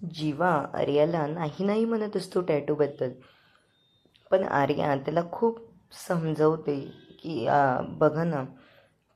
जीवा आर्याला नाही नाही म्हणत असतो टॅटूबद्दल. पण आर्या त्याला खूप समजवते की बघा ना,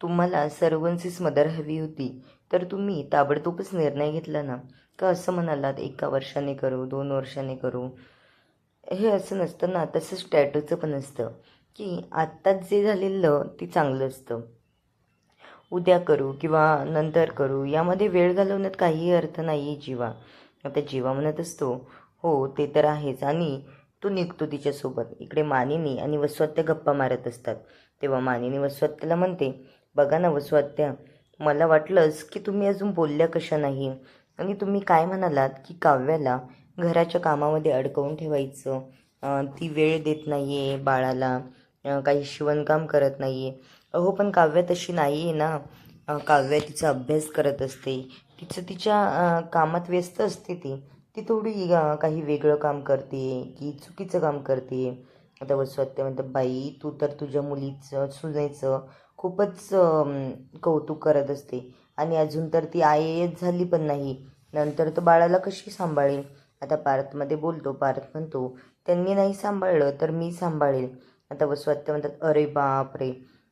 तुम्हाला सर्वन्सीस मदर हवी होती तर तुम्ही ताबडतोबच निर्णय घेतला ना. का असं म्हणालात 1 वर्षाने करू, 2 वर्षाने करू? हे असं नसतं ना. तसंच टॅटूचं पण असतं की आत्ताच जे झालेलं ते चांगलं असतं. उद्या करू किंवा नंतर करू यामध्ये वेळ घालवण्यात काहीही अर्थ नाही आहे जीवा. आता जीवा म्हणत असतो, हो ते तर आहेच, आणि तो निघतो तिच्यासोबत. इकडे मानिनी आणि वसुहत्या गप्पा मारत असतात. तेव्हा मानिनी वसुहत्याला म्हणते, बघा ना वसुहत्या, मला वाटलंच की तुम्ही अजून बोलल्या कशा नाही, आणि तुम्ही काय म्हणालात की काव्याला घराच्या कामामध्ये अडकवून ठेवायचं, ती वेळ देत नाही आहे बाळाला, काही शिवणकाम करत नाही आहे. अहो पण काव्य तशी नाही आहे ना. काव्य तिचा अभ्यास करत असते, तिचं तिच्या कामात व्यस्त असते. ती थोडी काही वेगळं काम करते की चुकीचं काम करते. आता वसुहत्या म्हणतात, बाई तू तर तुझ्या मुलीचं सुनेचं खूपच कौतुक करत असते, आणि अजून तर ती IAS झाली पण नाही, नंतर तर बाळाला कशी सांभाळेल? आता पार्थमध्ये बोलतो. पार्थ म्हणतो, त्यांनी नाही सांभाळलं तर मी सांभाळेल. आता वसुहत्या म्हणतात, अरे बाप रे,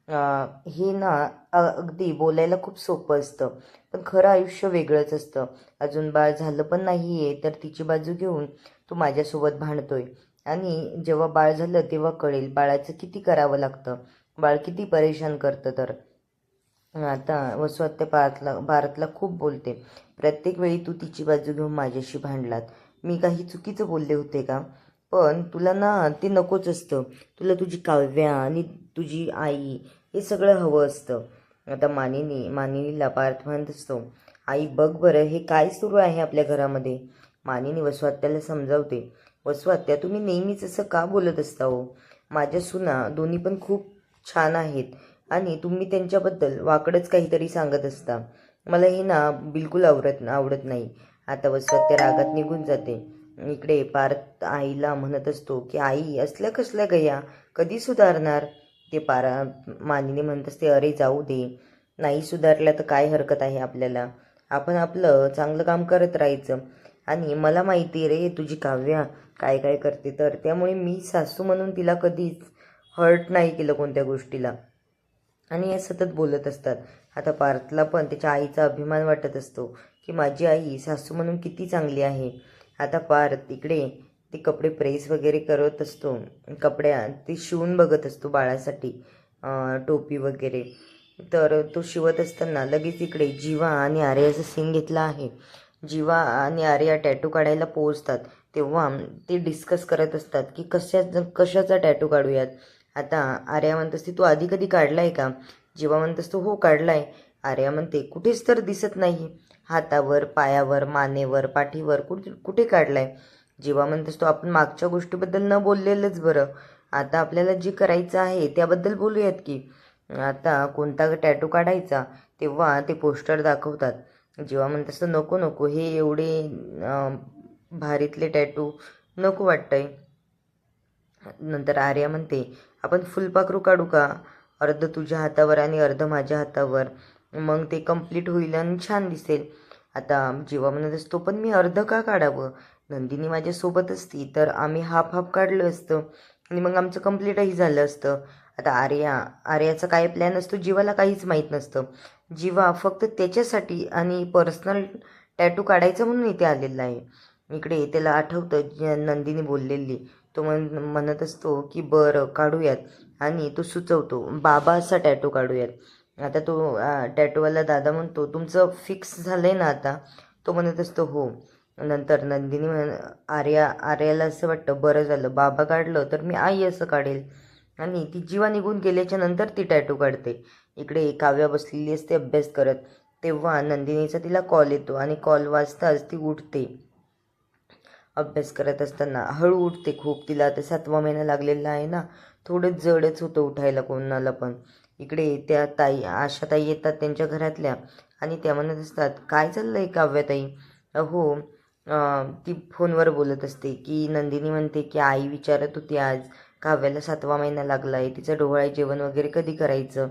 हे ना अगदी बोलायला खूप सोपं असतं, पण खरं आयुष्य वेगळंच असतं. अजून बाळ झालं पण नाही आहे तर तिची बाजू घेऊन तू माझ्यासोबत भांडतोय, आणि जेव्हा बाळ झालं तेव्हा कळेल बाळाचं किती करावं लागतं, बाळ किती परेशान करतं. तर आता वसुहत्या भारतला खूप बोलते, प्रत्येक वेळी तू तिची बाजू घेऊन माझ्याशी भांडलात, मी काही चुकीचं बोलले होते का? पण तुला ना ते नकोच असतं. तुला तुझी काव्या आणि तुझी आई हे सगळं हवं असतं. आता मानिनीला पार्थ म्हणत असतो, आई बघ बरं हे काय सुरू आहे आपल्या घरामध्ये. मानिनी वसुहत्याला समजावते, वसुहत्या तुम्ही नेहमीच असं का बोलत असता हो? माझ्या सुना दोन्ही पण खूप छान आहेत, आणि तुम्ही त्यांच्याबद्दल वाकडंच काहीतरी सांगत असता. मला हे ना बिलकुल आवडत नाही. आता वसुहत्या रागात निघून जाते. इकडे पार्थ आईला म्हणत असतो की आई असल्या कसल्या गया, कधी सुधारणार? ते मानिनी म्हणत असते, अरे जाऊ दे, नाही सुधारल्या तर काय हरकत आहे आपल्याला, आपण आपलं चांगलं काम करत राहायचं. आणि मला माहिती रे तुझी काव्या काय काय करते, तर त्यामुळे मी सासू म्हणून तिला कधीच हर्ट नाही केलं कोणत्या गोष्टीला. आणि हे सतत बोलत असतात. आता पार्थला पण त्याच्या आईचा अभिमान वाटत असतो की माझी आई सासू म्हणून किती चांगली आहे. आता पार्थ इकडे ते कपडे प्रेस वगैरे करत असतो, ते शिवून बघत असतो बाळासाठी, टोपी वगैरे. तर तो शिवत असताना लगेच इकडे जीवा आणि आर्याचा सीन घेतला आहे. जीवा आणि आर्या टॅटू काढायला पोहोचतात, तेव्हा ते डिस्कस करत असतात की कशाचा टॅटू काढूयात. आता आर्या म्हणत असते, तू आधी कधी काढलाय का? जीवा म्हणत असतो, हो काढलाय. आर्या म्हणते, कुठेच तर दिसत नाही, हातावर, पायावर, मानेवर, पाठीवर, कुठे काढलाय? जीवा म्हणत असतो, आपण मागच्या गोष्टीबद्दल न बोललेलंच बरं, आता आपल्याला जे करायचं आहे त्याबद्दल बोलूयात की. आता कोणता टॅटू काढायचा, तेव्हा ते पोस्टर दाखवतात. जेव्हा म्हणत असतं, नको नको, हे एवढे भारीतले टॅटू नको वाटतंय. नंतर आर्या म्हणते, आपण फुलपाखरू काढू का, अर्ध तुझ्या हातावर आणि अर्ध माझ्या हातावर, मग ते कम्प्लीट होईल आणि छान दिसेल. आता जीवा म्हणत असतो, पण मी अर्ध का काढावं, नंदिनी माझ्यासोबत असती तर आम्ही हाफ हाफ काढलं असतं आणि मग आमचं कम्प्लीटही झालं असतं. आता आर्याचा काय प्लॅन असतो जीवाला काहीच माहीत नसतं. जीवा फक्त त्याच्यासाठी आणि पर्सनल टॅटू काढायचं म्हणून इथे आलेला आहे. इकडे त्याला आठवतं नंदिनी बोललेली. तो म्हणत असतो की बरं काढूयात, आणि तो सुचवतो बाबा असा टॅटू काढूयात. आता तो टॅटूवाला दादा म्हणतो, तुमचं फिक्स झालं आहे ना आता? तो म्हणत असतो, हो. नंतर नंदिनी आर्याला असं वाटतं, बरं झालं बाबा काढलं तर मी आई असं काढेल, आणि ती जीवा निघून गेल्याच्या नंतर ती टॅटू काढते. इकडे काव्या बसलेली असते अभ्यास करत, तेव्हा नंदिनीचा तिला कॉल येतो, आणि कॉल वाजताच ती उठते. अभ्यास करत असताना हळू उठते खूप, तिला आता 7वा महिना लागलेला आहे ना, थोडं जडच होतं उठायला कोणाला पण. इकडे त्या आशाताई येतात त्यांच्या घरातल्या, आणि त्या म्हणत असतात, काय चाललं आहे काव्याताई? हो, ती फोनवर बोलत असते की नंदिनी म्हणते की आई विचारत होती आज काव्याला 7वा महिना लागला आहे, तिचं डोहाळे जेवण वगैरे कधी करायचं?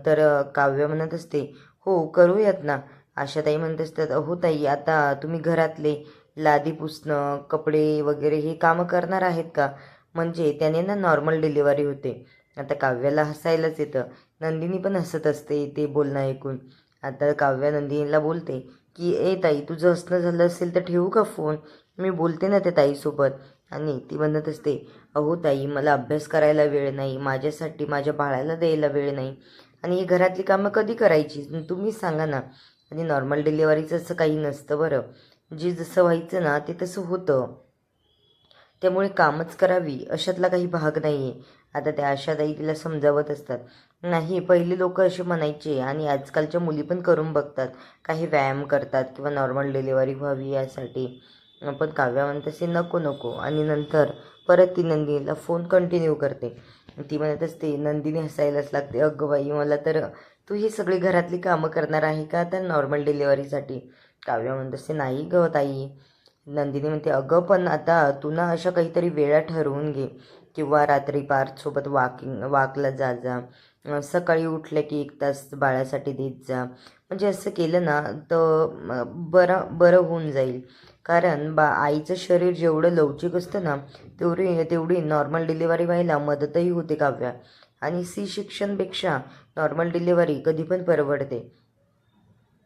तर काव्य म्हणत असते, हो करूयात ना. आशाताई म्हणत असतात, हो ताई, आता तुम्ही घरातले लादी पुसणं, कपडे वगैरे हे कामं करणार आहेत का? म्हणजे त्याने ना नॉर्मल डिलिव्हरी होते. आता काव्याला हसायलाच येतं. नंदिनी पण हसत असते ते बोलणं ऐकून. आता काव्या नंदिनीला बोलते की ए ताई, तुझं हसणं झालं असेल तर ठेवू का फोन? मी बोलते ना त्या ताईसोबत. आणि ती म्हणत असते, अहो ताई, मला अभ्यास करायला वेळ नाही, माझ्यासाठी माझ्या बाळाला द्यायला वेळ नाही, आणि ही घरातली कामं कधी करायची तुम्हीच सांगा ना. आणि नॉर्मल डिलिव्हरीचं असं काही नसतं बरं. जे जसं व्हायचं ना ते तसं होतं. त्यामुळे कामच करावी अशातला काही भाग नाही आहे. आता त्या आशाताई तिला समजावत असतात. नाही, पहिले लोक असे म्हणायचे आणि आजकालच्या मुली पण करून बघतात. काही व्यायाम करतात किंवा नॉर्मल डिलिव्हरी व्हावी यासाठी. पण काव्या म्हणत असते नको नको, आणि नंतर परत ती नंदिनीला फोन कंटिन्यू करते. ती म्हणत असते, नंदिनी हसायलाच लागते. अगं बाई, मला तर तू ही सगळी घरातली कामं करणार आहे का तर नॉर्मल डिलिव्हरीसाठी? काव्या म्हणत असते, नाही गं ताई. नंदिनी म्हणते, अगं पण आता तू ना अशा काहीतरी वेळा ठरवून घे, किंवा रात्री पार्थसोबत वॉकला जा जा, सकाळी उठलं की 1 तास बाळासाठी देत जा. म्हणजे असं केलं ना तर बरं बरं होऊन जाईल. कारण आईचं शरीर जेवढं लवचिक असतं ना तेवढी नॉर्मल डिलिव्हरी व्हायला मदतही होते काव्या. आणि सी शिक्षणपेक्षा नॉर्मल डिलिव्हरी कधी पण परवडते.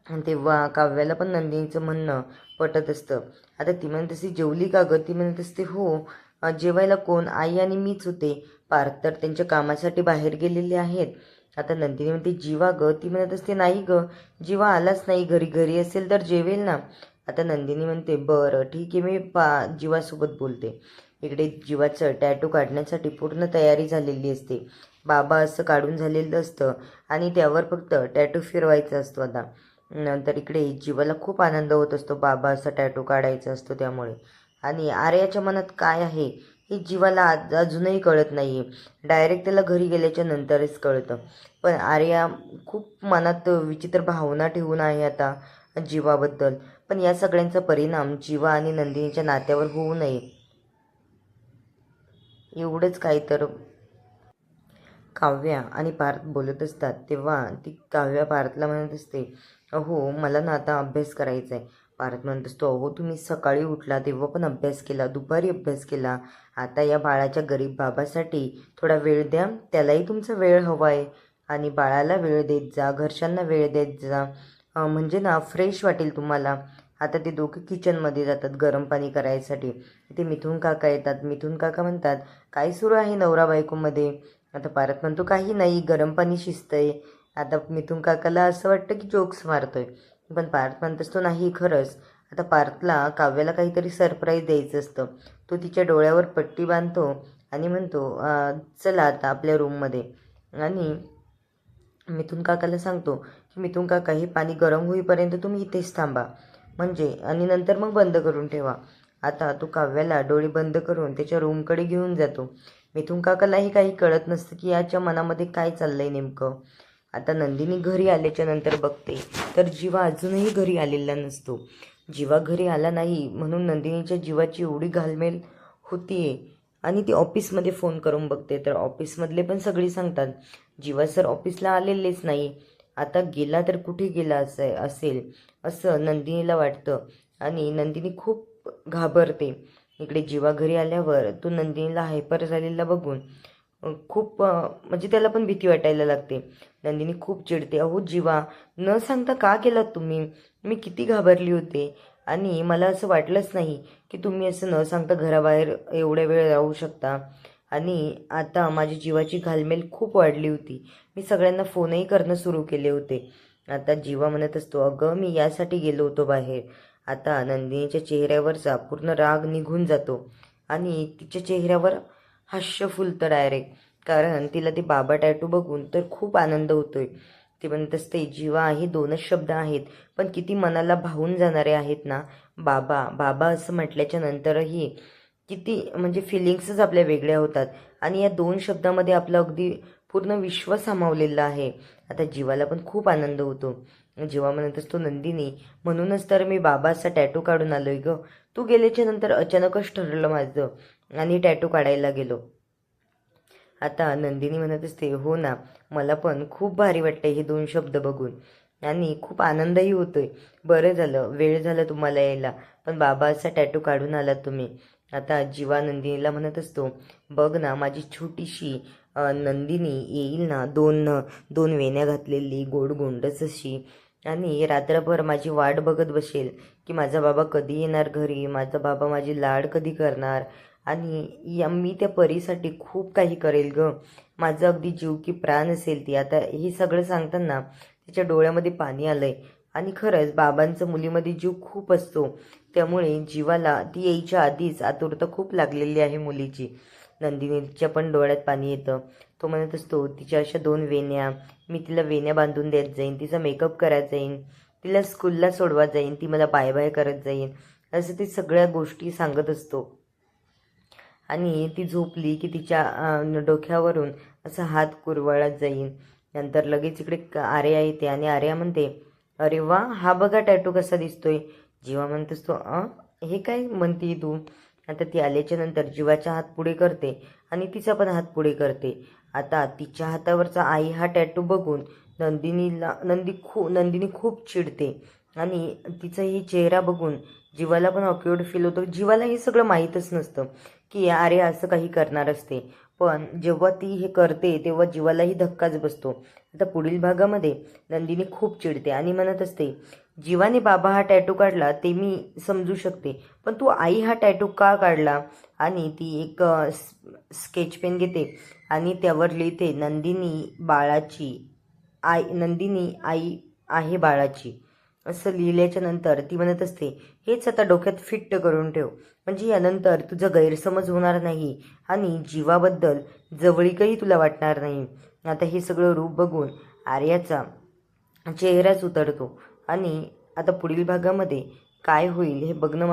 आणि तेव्हा काव्याला पण नंदिनीचं म्हणणं पटत असतं. आता ती म्हणत असते, जेवली का गं? ती म्हणत असते, हो. जेवायला कोण? आई आणि मीच होते. पार्थ तर त्यांच्या कामासाठी बाहेर गेलेले आहेत. आता नंदिनी म्हणते, जीवा गं? ती म्हणत असते, नाही गं, जीवा आलाच नाही घरी. घरी असेल तर जेवेल ना. आता नंदिनी म्हणते, बरं ठीक आहे, मी जीवासोबत बोलते. इकडे जीवाचं टॅटू काढण्यासाठी पूर्ण तयारी झालेली असते. बाबा असं काढून झालेलं असतं आणि त्यावर फक्त टॅटू फिरवायचा असतो. आता नंतर इकडे जीवाला खूप आनंद होत असतो, बाबा असा टॅटू काढायचा असतो त्यामुळे. आणि आर्याच्या मनात काय आहे हे जीवाला अजूनही कळत नाही आहे. डायरेक्ट त्याला घरी गेल्याच्या नंतरच कळतं. पण आर्या खूप मनात विचित्र भावना ठेवून आहे आता जीवाबद्दल. पण या सगळ्यांचा परिणाम जीवा आणि नंदिनीच्या नात्यावर होऊ नये एवढंच काय तर. काव्या आणि पार्थ बोलत असतात तेव्हा ती काव्या पार्थला म्हणत असते, अहो मला ना आता अभ्यास करायचा आहे. पार्थ म्हणत असतो, अहो तुम्ही सकाळी उठला तेव्हा पण अभ्यास केला, दुपारी अभ्यास केला. आता या बाळाच्या गरीब बाबासाठी थोडा वेळ द्या, त्यालाही तुमचा वेळ हवा आहे. आणि बाळाला वेळ देत जा, घरच्यांना वेळ देत जा, म्हणजे ना फ्रेश वाटेल तुम्हाला. आता ते दोघे किचनमध्ये जातात गरम पाणी करायसाठी. ते मिथुन काका येतात. मिथुन काका म्हणतात, काय सुरू आहे नवरा बायकोमध्ये? आता पार्थ म्हणतो, काही नाही, गरम पाणी शिजतंय. आता मिथुन काकाला असं वाटतं की जोक्स मारतोय, पण पार्थ म्हणत असतो, नाही खरंच. आता पार्थला काव्याला काहीतरी सरप्राईज द्यायचं असतं. तो तिच्या डोळ्यावर पट्टी बांधतो आणि म्हणतो, चला आता आपल्या रूममध्ये. आणि मिथुन काकाला सांगतो की मिथुन काका, हे पाणी गरम होईपर्यंत तुम्ही इथेच थांबा, म्हणजे, आणि नंतर मग बंद करून ठेवा. आता तो काव्याला डोळे बंद करून त्याच्या रूमकडे घेऊन जातो. मिथुन काकालाही काही कळत नसतं की याच्या मनामध्ये काय चाललंय नेमकं. आता नंदिनी घरी आल्याच्या नंतर बघते तर जीवा अजूनही घरी आलेला नसतो. जीवा घरी आला नाही म्हणून नंदिनीच्या जीवाची एवढी घालमेल होतीये. आणि ती ऑफिसमध्ये फोन करून बघते तर ऑफिसमधले पण सगळी सांगतात, जीवा सर ऑफिसला आलेलेच नाही. आता गेला तर कुठे गेला असेल असं नंदिनीला वाटतं. आणि नंदिनी खूप घाबरते. इकडे जीवा घरी आल्यावर तो नंदिनीला हायपर झालेला बघून खूप म्हणजे त्याला पण भीती वाटायला लागते. नंदिनी खूप चिडते, अहो जीवा, न सांगता का केलात तुम्ही? मी किती घाबरली होते आणि मला असं वाटलंच नाही की तुम्ही असं न सांगता घराबाहेर एवढ्या वेळ राहू शकता. आणि आता माझी जीवाची घालमेल खूप वाढली होती. मी सगळ्यांना फोनही करणं सुरू केले होते. आता जीवा म्हणत असतो, अगं मी यासाठी गेलो होतो बाहेर. आता नंदिनीच्या चेहऱ्यावरचा पूर्ण राग निघून जातो आणि तिच्या चेहऱ्यावर हास्य फुलतं डायरेक्ट. कारण तिला ते बाबा टॅटू बघून तर खूप आनंद होतोय. ती म्हणत असते, जीवा, हे 2च शब्द आहेत पण किती मनाला भावून जाणारे आहेत ना. बाबा बाबा असं म्हटल्याच्या नंतरही किती म्हणजे फिलिंग्सच आपल्या वेगळ्या होतात. आणि या 2 शब्दामध्ये आपलं अगदी पूर्ण विश्व सामावलेलं आहे. आता जीवाला पण खूप आनंद होतो. जीवा म्हणत असतो, नंदिनी, म्हणूनच तर मी बाबाचा टॅटू काढून आलोय ग. तू गेल्याच्या नंतर अचानकच ठरलं माझं आणि टॅटू काढायला गेलो. आता नंदिनी म्हणत असते, हो ना, मला पण खूप भारी वाटतंय हे 2 शब्द बघून आणि खूप आनंदही होतोय. बरं झालं, वेळ झाला तुम्हाला यायला. पण बाबा असा टॅटू काढून आलात तुम्ही. आता जीवा नंदिनीला म्हणत असतो, बघ ना माझी छोटीशी नंदिनी येईल ना, दोन वेण्या घातलेली गोड गोंडच अशी, आणि रात्रभर माझी वाट बघत बसेल की माझा बाबा कधी येणार घरी, माझा बाबा माझी लाड कधी करणार, आणि मी त्या परीसाठी खूप काही करेल ग, माझं अगदी जीव की प्राण असेल ती. आता हे सगळं सांगताना तिच्या डोळ्यामध्ये पाणी आलंय. आणि खरंच बाबांचं मुलीमध्ये जीव खूप असतो, त्यामुळे जीवाला ती यायच्या आधीच आतुरता खूप लागलेली आहे मुलीची. नंदिनीच्या पण डोळ्यात पाणी येतं. तो म्हणत असतो, तिच्या अशा 2 वेण्या, मी तिला वेण्या बांधून देत जाईन, तिचा मेकअप करत जाईन, तिला स्कूलला सोडवत जाईन, ती मला बाय बाय करत जाईन, असं ते सगळ्या गोष्टी सांगत असतो. आणि ती झोपली की तिच्या डोक्यावरून असा हात कुरवाळत जाईल. नंतर लगेच इकडे आर्या येते आणि आर्या म्हणते, अरे वा, हा बघा टॅटू कसा दिसतोय. जीवा म्हणत असतो, हे काय म्हणते तू. आता ती आल्याच्या नंतर जीवाचा हात पुढे करते आणि तिचा पण हात पुढे करते. आता तिच्या हातावरचा आई हा टॅटू बघून नंदिनी खूप चिडते, आणि तिचा ही चेहरा बघून जीवाला पण ऑकवर्ड फील होतं. जीवाला हे सगळं माहीतच नसतं की अरे असं काही करणार असते, पण जेव्हा ती हे करते तेव्हा जीवालाही धक्काच बसतो. आता पुढील भागामध्ये नंदिनी खूप चिडते आणि म्हणत असते, जीवाने बाबा हा टॅटू काढला ते मी समजू शकते, पण तू आई हा टॅटू का काढला. आणि ती एक स्केच पेन घेते आणि त्यावर लिहिते, नंदिनी आई आहे बाळाची. असं लिहिल्याच्या नंतर ती म्हणत असते, हेच आता डोक्यात फिट्ट करून ठेव, म्हणजे यानंतर तुझा गैरसमज होणार नाही आणि जीवाबद्दल जवळीकही तुला वाटणार नाही. आता हे सगळं रूप बघून आर्याचा चेहराच उतरतो. आणि आता पुढील भागामध्ये काय होईल हे बघणं